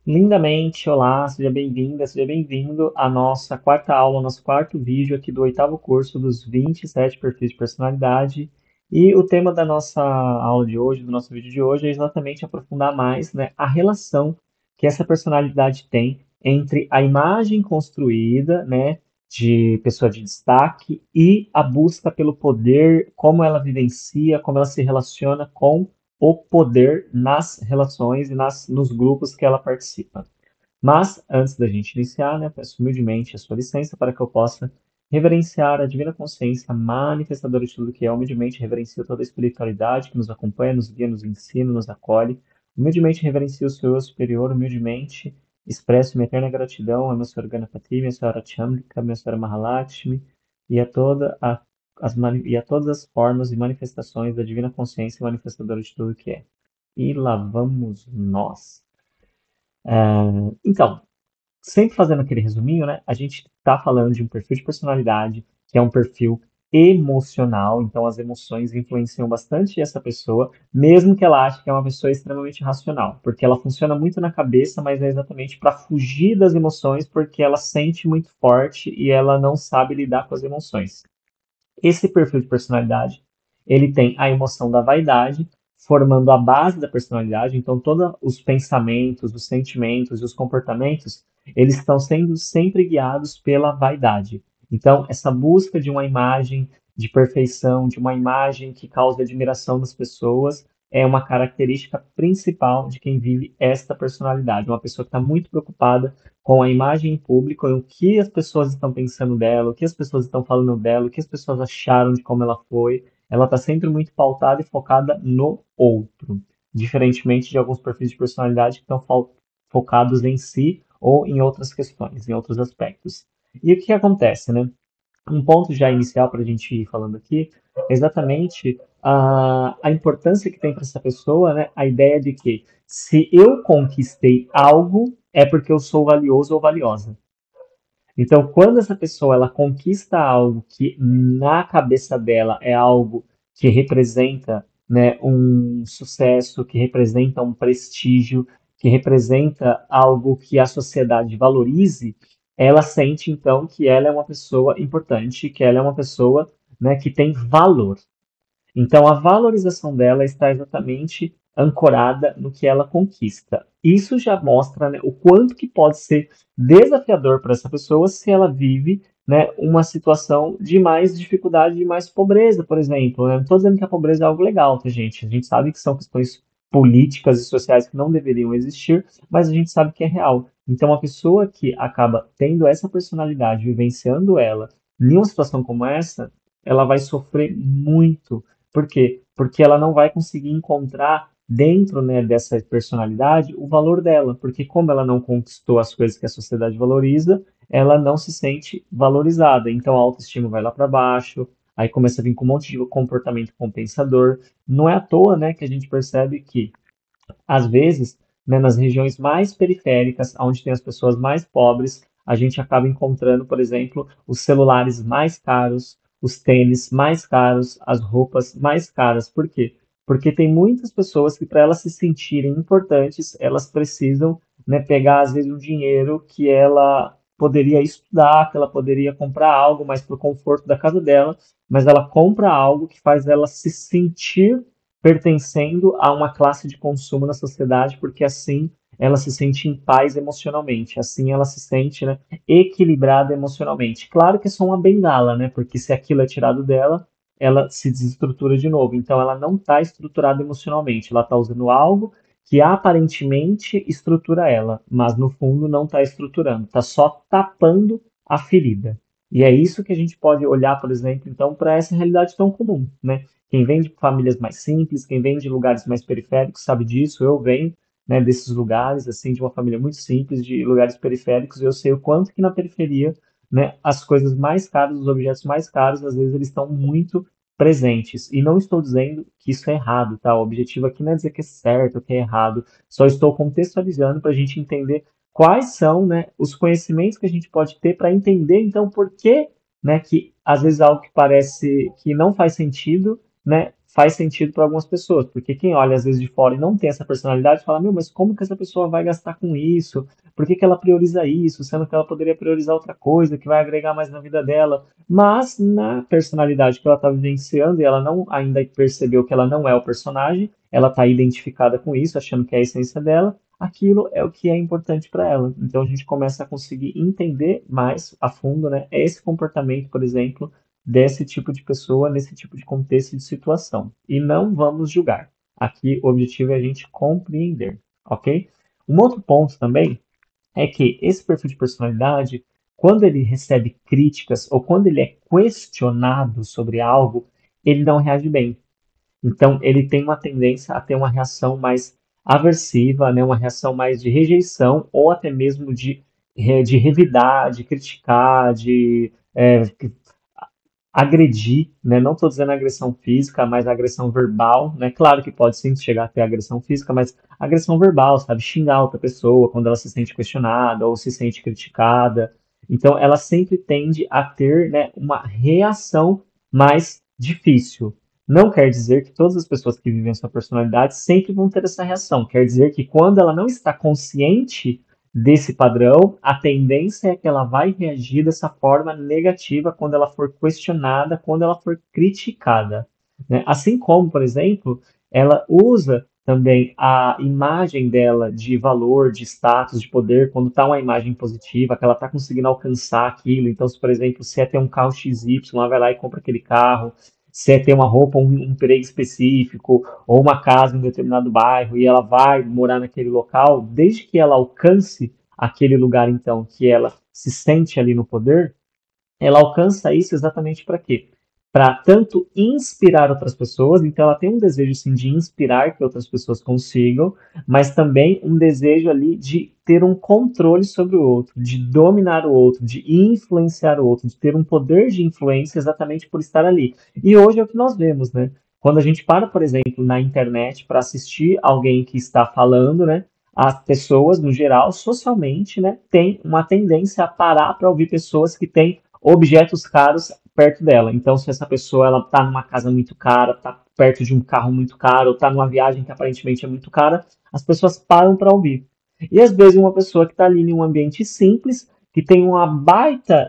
Lindamente, olá, seja bem-vinda, seja bem-vindo à nossa quarta aula, ao nosso quarto vídeo aqui do oitavo curso dos 27 perfis de personalidade. E o tema da nossa aula de hoje, do nosso vídeo de hoje, é exatamente aprofundar mais, né, a relação que essa personalidade tem entre a imagem construída, né, de pessoa de destaque e a busca pelo poder, como ela vivencia, como ela se relaciona com o poder nas relações e nos grupos que ela participa. Mas, antes da gente iniciar, né, peço humildemente a sua licença para que eu possa reverenciar a Divina Consciência, manifestadora de tudo que é. Humildemente reverencio toda a espiritualidade que nos acompanha, nos guia, nos ensina, nos acolhe. Humildemente reverencio o seu eu superior, humildemente expresso minha eterna gratidão a minha Senhora Ganapati, minha Senhora Chamrika, minha Senhora Mahalakshmi e a e a todas as formas e manifestações da Divina Consciência manifestadora de tudo que é. E lá vamos nós. Então, sempre fazendo aquele resuminho, né? A gente está falando de um perfil de personalidade que é um perfil emocional, então as emoções influenciam bastante essa pessoa, mesmo que ela ache que é uma pessoa extremamente racional, porque ela funciona muito na cabeça, mas é exatamente para fugir das emoções, porque ela sente muito forte e ela não sabe lidar com as emoções. Esse perfil de personalidade, ele tem a emoção da vaidade, formando a base da personalidade, então todos os pensamentos, os sentimentos e os comportamentos, eles estão sendo sempre guiados pela vaidade. Então, essa busca de uma imagem de perfeição, de uma imagem que cause admiração nas pessoas, é uma característica principal de quem vive esta personalidade. Uma pessoa que está muito preocupada com a imagem em público, o que as pessoas estão pensando dela, o que as pessoas estão falando dela, o que as pessoas acharam de como ela foi. Ela está sempre muito pautada e focada no outro, diferentemente de alguns perfis de personalidade que estão focados em si ou em outras questões, em outros aspectos. E o que acontece, né? Um ponto já inicial para a gente ir falando aqui é exatamente a importância que tem para essa pessoa, né, a ideia de que se eu conquistei algo, é porque eu sou valioso ou valiosa. Então, quando essa pessoa ela conquista algo que na cabeça dela é algo que representa, né, um sucesso, que representa um prestígio, que representa algo que a sociedade valorize, ela sente então que ela é uma pessoa importante, que ela é uma pessoa, né, que tem valor. Então, a valorização dela está exatamente ancorada no que ela conquista. Isso já mostra, né, o quanto que pode ser desafiador para essa pessoa se ela vive, né, uma situação de mais dificuldade, de mais pobreza, por exemplo. Né? Não estou dizendo que a pobreza é algo legal, tá, gente? A gente sabe que são questões políticas e sociais que não deveriam existir, mas a gente sabe que é real. Então, a pessoa que acaba tendo essa personalidade, vivenciando ela, em uma situação como essa, ela vai sofrer muito. Por quê? Porque ela não vai conseguir encontrar dentro, né, dessa personalidade o valor dela, porque como ela não conquistou as coisas que a sociedade valoriza, ela não se sente valorizada. Então a autoestima vai lá para baixo, aí começa a vir com um monte de comportamento compensador. Não é à toa, né, que a gente percebe que às vezes, né, nas regiões mais periféricas, onde tem as pessoas mais pobres, a gente acaba encontrando, por exemplo, os celulares mais caros, os tênis mais caros, as roupas mais caras. Por quê? Porque tem muitas pessoas que, para elas se sentirem importantes, elas precisam, né, pegar, às vezes, um dinheiro que ela poderia estudar, que ela poderia comprar algo mais para o conforto da casa dela, mas ela compra algo que faz ela se sentir pertencendo a uma classe de consumo na sociedade, porque assim ela se sente em paz emocionalmente, assim ela se sente, né, equilibrada emocionalmente. Claro que é só uma bengala, né, porque se aquilo é tirado dela, ela se desestrutura de novo. Então ela não está estruturada emocionalmente, ela está usando algo que aparentemente estrutura ela, mas no fundo não está estruturando, está só tapando a ferida. E é isso que a gente pode olhar, por exemplo, então, para essa realidade tão comum, né? Quem vem de famílias mais simples, quem vem de lugares mais periféricos sabe disso. Eu venho, né, desses lugares, assim, de uma família muito simples, de lugares periféricos, e eu sei o quanto que na periferia, né, as coisas mais caras, os objetos mais caros, às vezes eles estão muito presentes. E não estou dizendo que isso é errado, tá? O objetivo aqui não é dizer que é certo, que é errado. Só estou contextualizando para a gente entender quais são, né, os conhecimentos que a gente pode ter para entender, então, por que, né, que às vezes algo que parece que não faz sentido, né, faz sentido para algumas pessoas, porque quem olha às vezes de fora e não tem essa personalidade fala, meu, mas como que essa pessoa vai gastar com isso? Por que que ela prioriza isso, sendo que ela poderia priorizar outra coisa que vai agregar mais na vida dela? Mas na personalidade que ela está vivenciando e ela não ainda percebeu que ela não é o personagem, ela está identificada com isso, achando que é a essência dela, aquilo é o que é importante para ela. Então a gente começa a conseguir entender mais a fundo, né, esse comportamento, por exemplo, desse tipo de pessoa, nesse tipo de contexto de situação. E não vamos julgar. Aqui o objetivo é a gente compreender, ok? Um outro ponto também é que esse perfil de personalidade, quando ele recebe críticas ou quando ele é questionado sobre algo, ele não reage bem. Então, ele tem uma tendência a ter uma reação mais aversiva, né? Uma reação mais de rejeição ou até mesmo de revidar, de criticar, de agredir, né? Não estou dizendo agressão física, mas agressão verbal, né? Claro que pode sim chegar até agressão física, mas agressão verbal, sabe? Xingar outra pessoa quando ela se sente questionada ou se sente criticada. Então, ela sempre tende a ter, né, uma reação mais difícil. Não quer dizer que todas as pessoas que vivem sua personalidade sempre vão ter essa reação. Quer dizer que quando ela não está consciente desse padrão, a tendência é que ela vai reagir dessa forma negativa quando ela for questionada, quando ela for criticada, né? Assim como, por exemplo, ela usa também a imagem dela de valor, de status, de poder, quando está uma imagem positiva, que ela está conseguindo alcançar aquilo. Então, se, por exemplo, se é ter um carro XY, ela vai lá e compra aquele carro. Se é ter uma roupa, um emprego específico, ou uma casa em um determinado bairro e ela vai morar naquele local, desde que ela alcance aquele lugar, então, que ela se sente ali no poder, ela alcança isso exatamente para quê? Para tanto inspirar outras pessoas, então ela tem um desejo sim de inspirar que outras pessoas consigam, mas também um desejo ali de ter um controle sobre o outro, de dominar o outro, de influenciar o outro, de ter um poder de influência exatamente por estar ali. E hoje é o que nós vemos, né? Quando a gente para, por exemplo, na internet para assistir alguém que está falando, né? As pessoas, no geral, socialmente, né, têm uma tendência a parar para ouvir pessoas que têm objetos caros perto dela. Então, se essa pessoa ela está numa casa muito cara, está perto de um carro muito caro, ou está numa viagem que aparentemente é muito cara, as pessoas param para ouvir. E às vezes uma pessoa que está ali em um ambiente simples, que tem um baita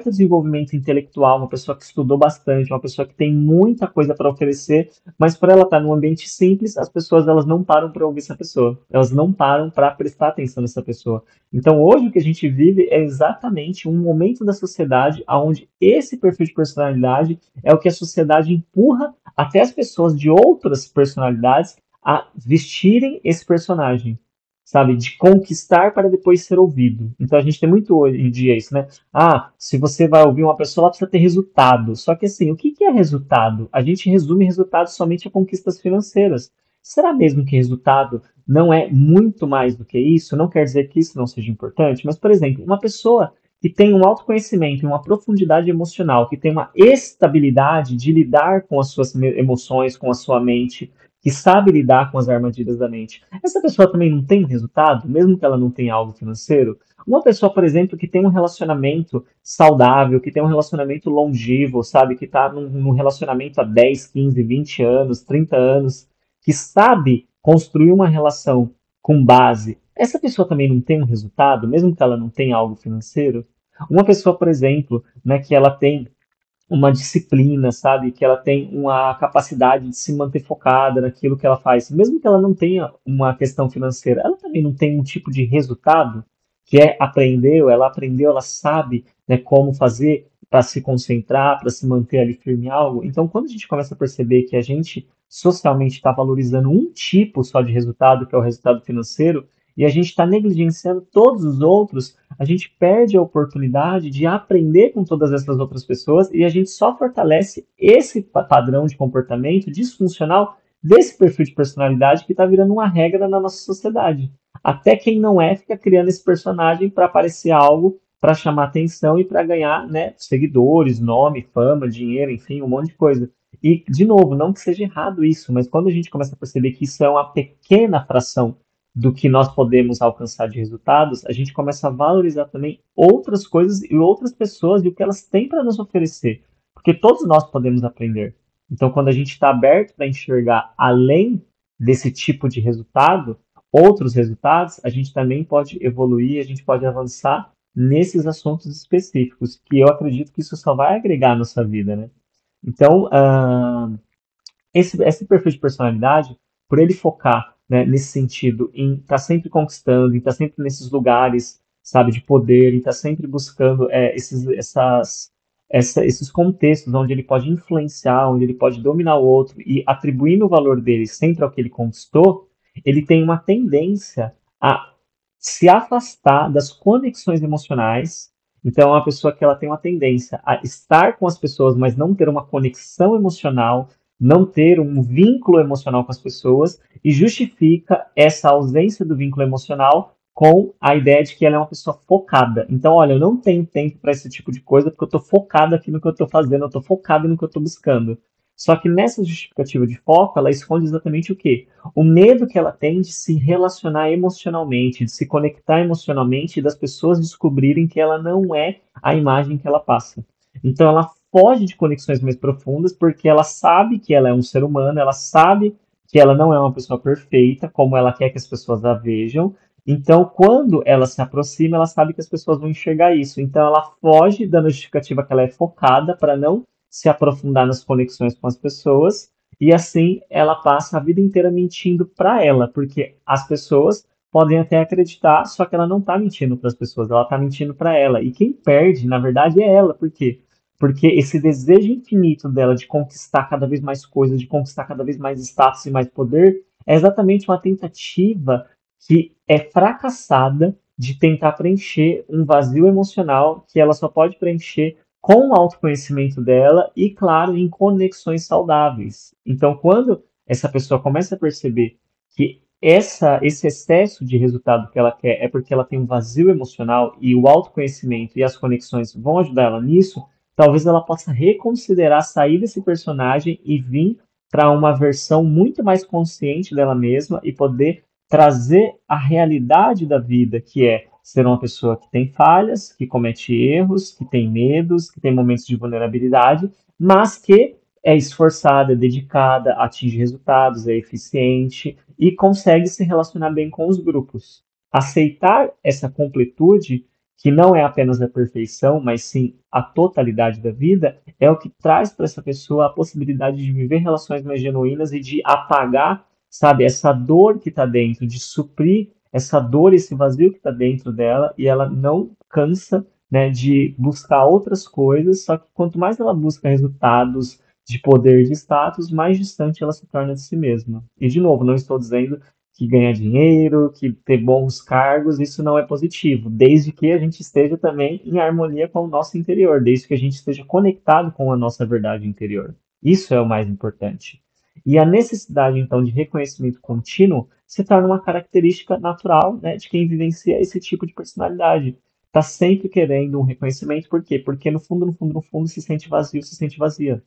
desenvolvimento intelectual, uma pessoa que estudou bastante, uma pessoa que tem muita coisa para oferecer, mas por ela estar num ambiente simples, as pessoas elas não param para ouvir essa pessoa, elas não param para prestar atenção nessa pessoa. Então, hoje o que a gente vive é exatamente um momento da sociedade onde esse perfil de personalidade é o que a sociedade empurra até as pessoas de outras personalidades a vestirem esse personagem, sabe? De conquistar para depois ser ouvido. Então, a gente tem muito hoje em dia isso, né? Ah, se você vai ouvir uma pessoa, ela precisa ter resultado. Só que assim, o que que é resultado? A gente resume resultado somente a conquistas financeiras. Será mesmo que resultado não é muito mais do que isso? Não quer dizer que isso não seja importante, mas, por exemplo, uma pessoa que tem um autoconhecimento e uma profundidade emocional, que tem uma estabilidade de lidar com as suas emoções, com a sua mente, que sabe lidar com as armadilhas da mente. Essa pessoa também não tem resultado, mesmo que ela não tenha algo financeiro? Uma pessoa, por exemplo, que tem um relacionamento saudável, que tem um relacionamento longevo, sabe? Que está num relacionamento há 10, 15, 20 anos, 30 anos, que sabe construir uma relação com base, essa pessoa também não tem um resultado, mesmo que ela não tenha algo financeiro? Uma pessoa, por exemplo, né, que ela tem uma disciplina, sabe? Que ela tem uma capacidade de se manter focada naquilo que ela faz, mesmo que ela não tenha uma questão financeira, ela também não tem um tipo de resultado que é ela aprendeu, ela sabe, né, como fazer para se concentrar, para se manter ali firme em algo. Então, quando a gente começa a perceber que a gente socialmente está valorizando um tipo só de resultado, que é o resultado financeiro, e a gente está negligenciando todos os outros, a gente perde a oportunidade de aprender com todas essas outras pessoas e a gente só fortalece esse padrão de comportamento disfuncional desse perfil de personalidade que está virando uma regra na nossa sociedade. Até quem não é fica criando esse personagem para parecer algo, para chamar atenção e para ganhar, né, seguidores, nome, fama, dinheiro, enfim, um monte de coisa. E, de novo, não que seja errado isso, mas quando a gente começa a perceber que isso é uma pequena fração do que nós podemos alcançar de resultados, a gente começa a valorizar também outras coisas e outras pessoas e o que elas têm para nos oferecer. Porque todos nós podemos aprender. Então, quando a gente está aberto para enxergar além desse tipo de resultado, outros resultados, a gente também pode evoluir, a gente pode avançar nesses assuntos específicos, que eu acredito que isso só vai agregar à nossa vida, né? Então, esse perfil de personalidade, por ele focar, né, nesse sentido, em estar sempre conquistando, em estar sempre nesses lugares, sabe, de poder, em estar sempre buscando esses contextos onde ele pode influenciar, onde ele pode dominar o outro e atribuindo o valor dele sempre ao que ele conquistou, ele tem uma tendência a se afastar das conexões emocionais. Então, é uma pessoa que ela tem uma tendência a estar com as pessoas, mas não ter uma conexão emocional, não ter um vínculo emocional com as pessoas e justifica essa ausência do vínculo emocional com a ideia de que ela é uma pessoa focada. Então, olha, eu não tenho tempo para esse tipo de coisa porque eu estou focada aqui no que eu estou fazendo, eu estou focado no que eu estou buscando. Só que nessa justificativa de foco, ela esconde exatamente o quê? O medo que ela tem de se relacionar emocionalmente, de se conectar emocionalmente e das pessoas descobrirem que ela não é a imagem que ela passa. Então ela foge de conexões mais profundas porque ela sabe que ela é um ser humano, ela sabe que ela não é uma pessoa perfeita, como ela quer que as pessoas a vejam. Então, quando ela se aproxima, ela sabe que as pessoas vão enxergar isso. Então, ela foge dando justificativa que ela é focada para não se aprofundar nas conexões com as pessoas. E assim, ela passa a vida inteira mentindo para ela, porque as pessoas podem até acreditar, só que ela não está mentindo para as pessoas, ela está mentindo para ela. E quem perde, na verdade, é ela. Por quê? Porque esse desejo infinito dela de conquistar cada vez mais coisas, de conquistar cada vez mais status e mais poder, é exatamente uma tentativa que é fracassada de tentar preencher um vazio emocional que ela só pode preencher com o autoconhecimento dela e, claro, em conexões saudáveis. Então, quando essa pessoa começa a perceber que esse excesso de resultado que ela quer é porque ela tem um vazio emocional e o autoconhecimento e as conexões vão ajudar ela nisso, talvez ela possa reconsiderar sair desse personagem e vir para uma versão muito mais consciente dela mesma e poder trazer a realidade da vida, que é ser uma pessoa que tem falhas, que comete erros, que tem medos, que tem momentos de vulnerabilidade, mas que é esforçada, é dedicada, atinge resultados, é eficiente e consegue se relacionar bem com os grupos. Aceitar essa completude, que não é apenas a perfeição, mas sim a totalidade da vida, é o que traz para essa pessoa a possibilidade de viver relações mais genuínas e de apagar, sabe, essa dor que está dentro, de suprir essa dor, esse vazio que está dentro dela, e ela não cansa, né, de buscar outras coisas, só que quanto mais ela busca resultados de poder, de status, mais distante ela se torna de si mesma. E, de novo, não estou dizendo que ganhar dinheiro, que ter bons cargos, isso não é positivo, desde que a gente esteja também em harmonia com o nosso interior, desde que a gente esteja conectado com a nossa verdade interior. Isso é o mais importante. E a necessidade, então, de reconhecimento contínuo se torna uma característica natural, né, de quem vivencia esse tipo de personalidade. Está sempre querendo um reconhecimento, por quê? Porque no fundo, no fundo, no fundo, se sente vazio, se sente vazia.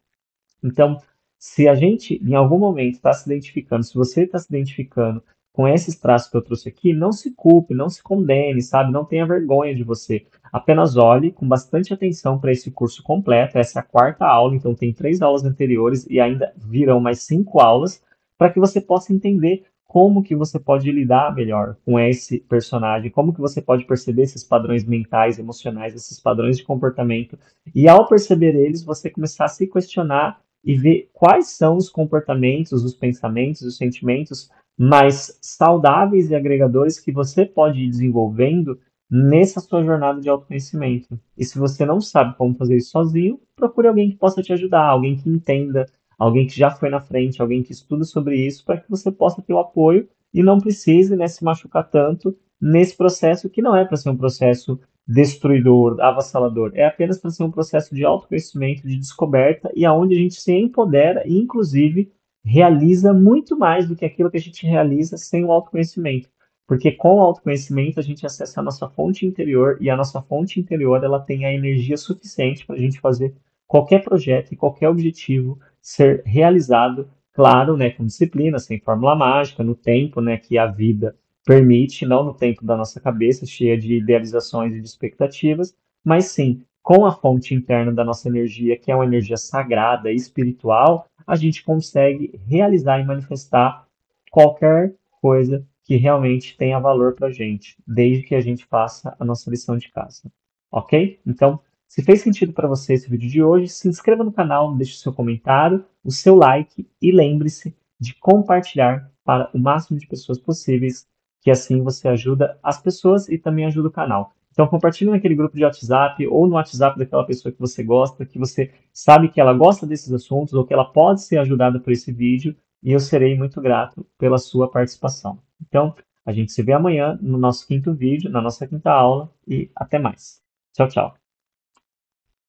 Então, se a gente, em algum momento, está se identificando, se você está se identificando com esses traços que eu trouxe aqui, não se culpe, não se condene, sabe? Não tenha vergonha de você. Apenas olhe com bastante atenção para esse curso completo. Essa é a quarta aula, então tem 3 aulas anteriores e ainda virão mais 5 aulas para que você possa entender como que você pode lidar melhor com esse personagem, como que você pode perceber esses padrões mentais, emocionais, esses padrões de comportamento. E ao perceber eles, você começar a se questionar e ver quais são os comportamentos, os pensamentos, os sentimentos mais saudáveis e agregadores que você pode ir desenvolvendo nessa sua jornada de autoconhecimento. E se você não sabe como fazer isso sozinho, procure alguém que possa te ajudar, alguém que entenda, alguém que já foi na frente, alguém que estuda sobre isso, para que você possa ter o apoio e não precise, né, se machucar tanto nesse processo que não é para ser um processo destruidor, avassalador. É apenas para ser um processo de autoconhecimento, de descoberta e aonde a gente se empodera e, inclusive, realiza muito mais do que aquilo que a gente realiza sem o autoconhecimento. Porque com o autoconhecimento a gente acessa a nossa fonte interior e a nossa fonte interior ela tem a energia suficiente para a gente fazer qualquer projeto e qualquer objetivo ser realizado, claro, né, com disciplina, sem fórmula mágica, no tempo, né, que a vida permite, não no tempo da nossa cabeça, cheia de idealizações e de expectativas, mas sim com a fonte interna da nossa energia, que é uma energia sagrada e espiritual, a gente consegue realizar e manifestar qualquer coisa que realmente tenha valor para a gente, desde que a gente faça a nossa lição de casa. Ok? Então, se fez sentido para você esse vídeo de hoje, se inscreva no canal, deixe o seu comentário, o seu like e lembre-se de compartilhar para o máximo de pessoas possíveis, que assim você ajuda as pessoas e também ajuda o canal. Então compartilhe naquele grupo de WhatsApp ou no WhatsApp daquela pessoa que você gosta, que você sabe que ela gosta desses assuntos ou que ela pode ser ajudada por esse vídeo, e eu serei muito grato pela sua participação. Então, a gente se vê amanhã no nosso quinto vídeo, na nossa quinta aula, e até mais. Tchau, tchau.